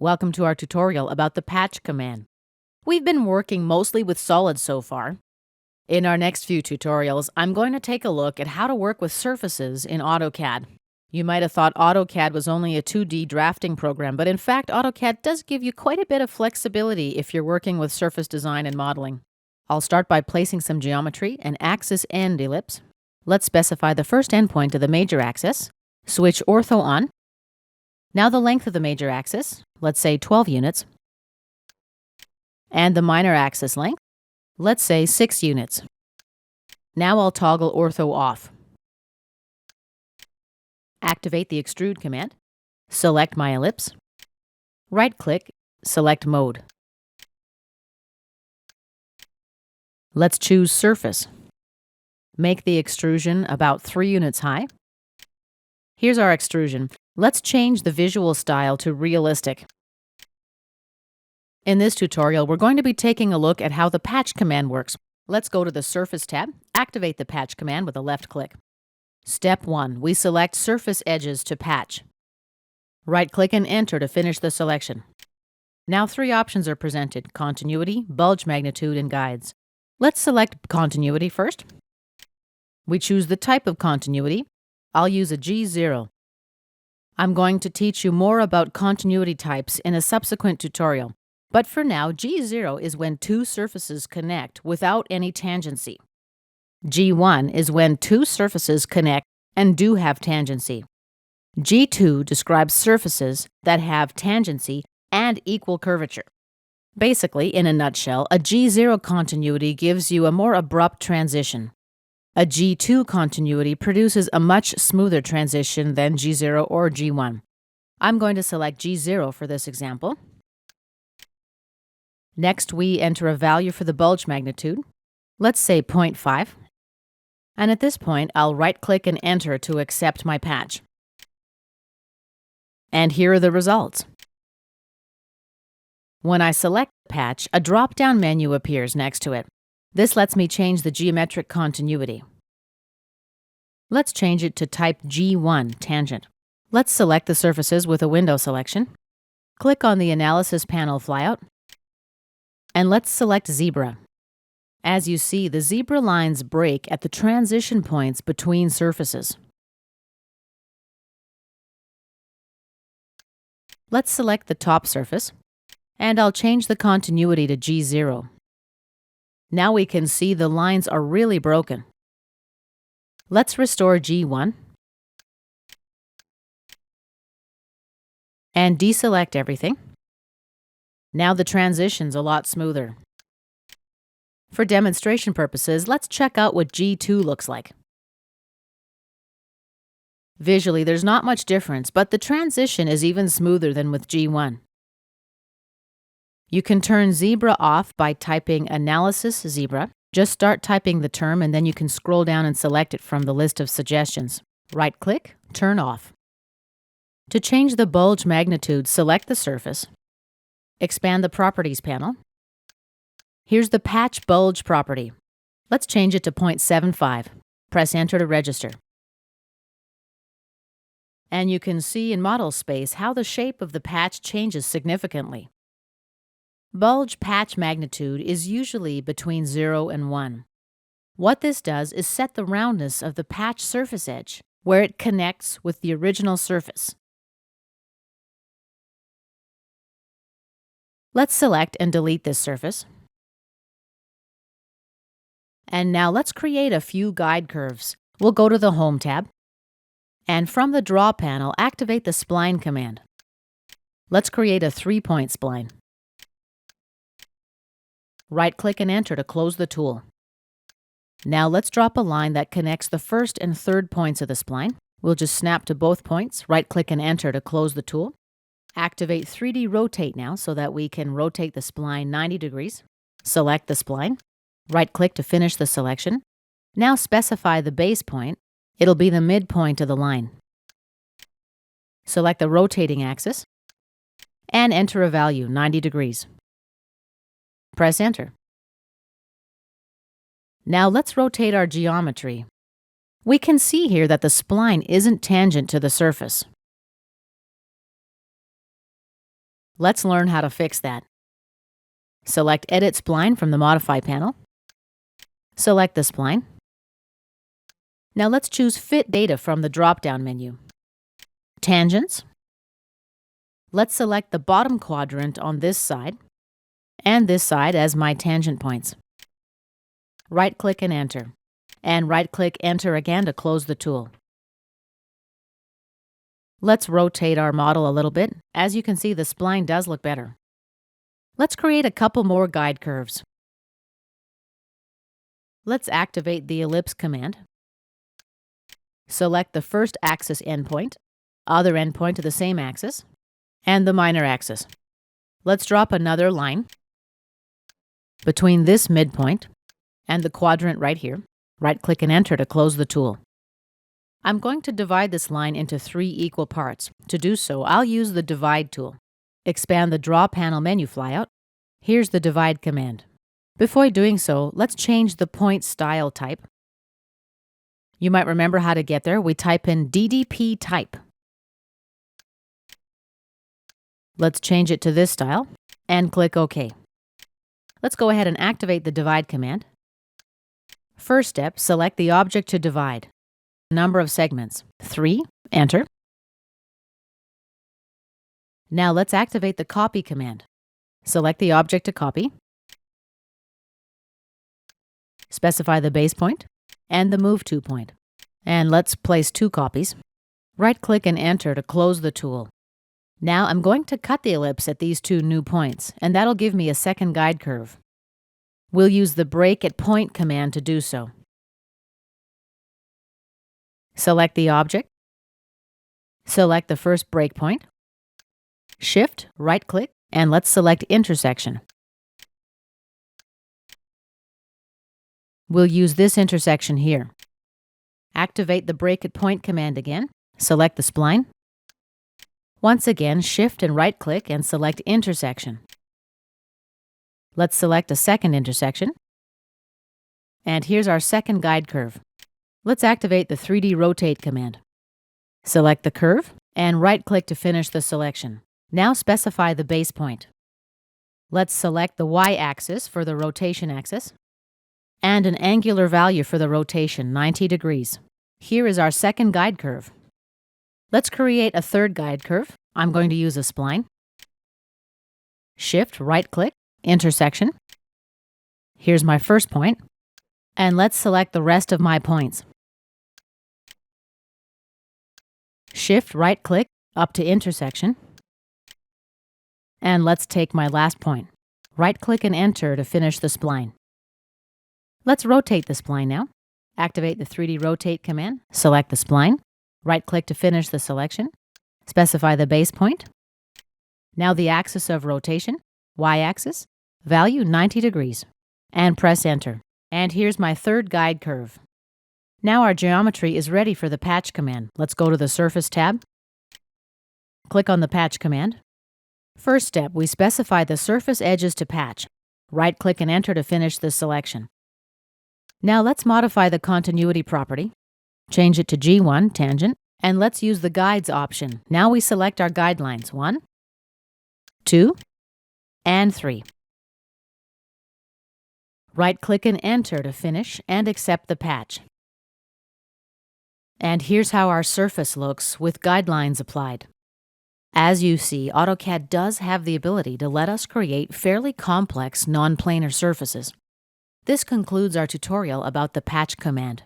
Welcome to our tutorial about the patch command. We've been working mostly with solids so far. In our next few tutorials, I'm going to take a look at how to work with surfaces in AutoCAD. You might have thought AutoCAD was only a 2D drafting program, but in fact, AutoCAD does give you quite a bit of flexibility if you're working with surface design and modeling. I'll start by placing some geometry, an axis end ellipse. Let's specify the first endpoint of the major axis. Switch ortho on. Now the length of the major axis, let's say 12 units. And the minor axis length, let's say 6 units. Now I'll toggle ortho off. Activate the extrude command. Select my ellipse. Right-click, select mode. Let's choose surface. Make the extrusion about 3 units high. Here's our extrusion. Let's change the visual style to realistic. In this tutorial, we're going to be taking a look at how the patch command works. Let's go to the Surface tab, activate the patch command with a left click. Step 1, we select surface edges to patch. Right-click and enter to finish the selection. Now 3 options are presented: continuity, bulge magnitude, and guides. Let's select continuity first. We choose the type of continuity. I'll use a G0. I'm going to teach you more about continuity types in a subsequent tutorial, but for now, G0 is when 2 surfaces connect without any tangency. G1 is when 2 surfaces connect and do have tangency. G2 describes surfaces that have tangency and equal curvature. Basically, in a nutshell, a G0 continuity gives you a more abrupt transition. A G2 continuity produces a much smoother transition than G0 or G1. I'm going to select G0 for this example. Next, we enter a value for the bulge magnitude. Let's say 0.5. And at this point, I'll right-click and enter to accept my patch. And here are the results. When I select the patch, a drop-down menu appears next to it. This lets me change the geometric continuity. Let's change it to type G1, tangent. Let's select the surfaces with a window selection. Click on the Analysis panel flyout. And let's select Zebra. As you see, the zebra lines break at the transition points between surfaces. Let's select the top surface, and I'll change the continuity to G0. Now we can see the lines are really broken. Let's restore G1 and deselect everything. Now the transition's a lot smoother. For demonstration purposes, let's check out what G2 looks like. Visually, there's not much difference, but the transition is even smoother than with G1. You can turn Zebra off by typing Analysis Zebra. Just start typing the term and then you can scroll down and select it from the list of suggestions. Right-click, turn off. To change the bulge magnitude, select the surface. Expand the Properties panel. Here's the Patch Bulge property. Let's change it to 0.75. Press Enter to register. And you can see in model space how the shape of the patch changes significantly. Bulge patch magnitude is usually between 0 and 1. What this does is set the roundness of the patch surface edge, where it connects with the original surface. Let's select and delete this surface. And now let's create a few guide curves. We'll go to the Home tab, and from the Draw panel, activate the Spline command. Let's create a 3-point spline. Right-click and enter to close the tool. Now let's drop a line that connects the first and third points of the spline. We'll just snap to both points, right-click and enter to close the tool. Activate 3D Rotate now so that we can rotate the spline 90 degrees. Select the spline. Right-click to finish the selection. Now specify the base point. It'll be the midpoint of the line. Select the rotating axis and enter a value, 90 degrees. Press Enter. Now let's rotate our geometry. We can see here that the spline isn't tangent to the surface. Let's learn how to fix that. Select Edit Spline from the Modify panel. Select the spline. Now let's choose Fit Data from the drop-down menu. Tangents. Let's select the bottom quadrant on this side and this side as my tangent points. Right-click and enter. And right-click Enter again to close the tool. Let's rotate our model a little bit. As you can see, the spline does look better. Let's create a couple more guide curves. Let's activate the Ellipse command. Select the first axis endpoint, other endpoint to the same axis, and the minor axis. Let's drop another line between this midpoint and the quadrant right here. Right-click and enter to close the tool. I'm going to divide this line into 3 equal parts. To do so, I'll use the Divide tool. Expand the Draw Panel menu flyout. Here's the Divide command. Before doing so, let's change the point style type. You might remember how to get there. We type in DDP type. Let's change it to this style and click OK. Let's go ahead and activate the Divide command. First step, select the object to divide. Number of segments, 3, enter. Now let's activate the Copy command. Select the object to copy. Specify the base point and the Move To point. And let's place 2 copies. Right-click and enter to close the tool. Now I'm going to cut the ellipse at these 2 new points, and that'll give me a second guide curve. We'll use the Break at Point command to do so. Select the object. Select the first breakpoint. Shift, right-click, and let's select Intersection. We'll use this intersection here. Activate the Break at Point command again. Select the spline. Once again, shift and right-click and select Intersection. Let's select a second intersection. And here's our second guide curve. Let's activate the 3D Rotate command. Select the curve and right-click to finish the selection. Now specify the base point. Let's select the Y-axis for the rotation axis and an angular value for the rotation, 90 degrees. Here is our second guide curve. Let's create a third guide curve. I'm going to use a spline. Shift, right-click, Intersection. Here's my first point. And let's select the rest of my points. Shift, right-click, up to Intersection. And let's take my last point. Right-click and enter to finish the spline. Let's rotate the spline now. Activate the 3D Rotate command. Select the spline. Right-click to finish the selection. Specify the base point. Now the axis of rotation, Y-axis, value 90 degrees. And press enter. And here's my third guide curve. Now our geometry is ready for the Patch command. Let's go to the Surface tab. Click on the Patch command. First step, we specify the surface edges to patch. Right-click and enter to finish the selection. Now let's modify the continuity property. Change it to G1, tangent, and let's use the Guides option. Now we select our guidelines, 1, 2, and 3. Right-click and enter to finish and accept the patch. And here's how our surface looks with guidelines applied. As you see, AutoCAD does have the ability to let us create fairly complex non-planar surfaces. This concludes our tutorial about the Patch command.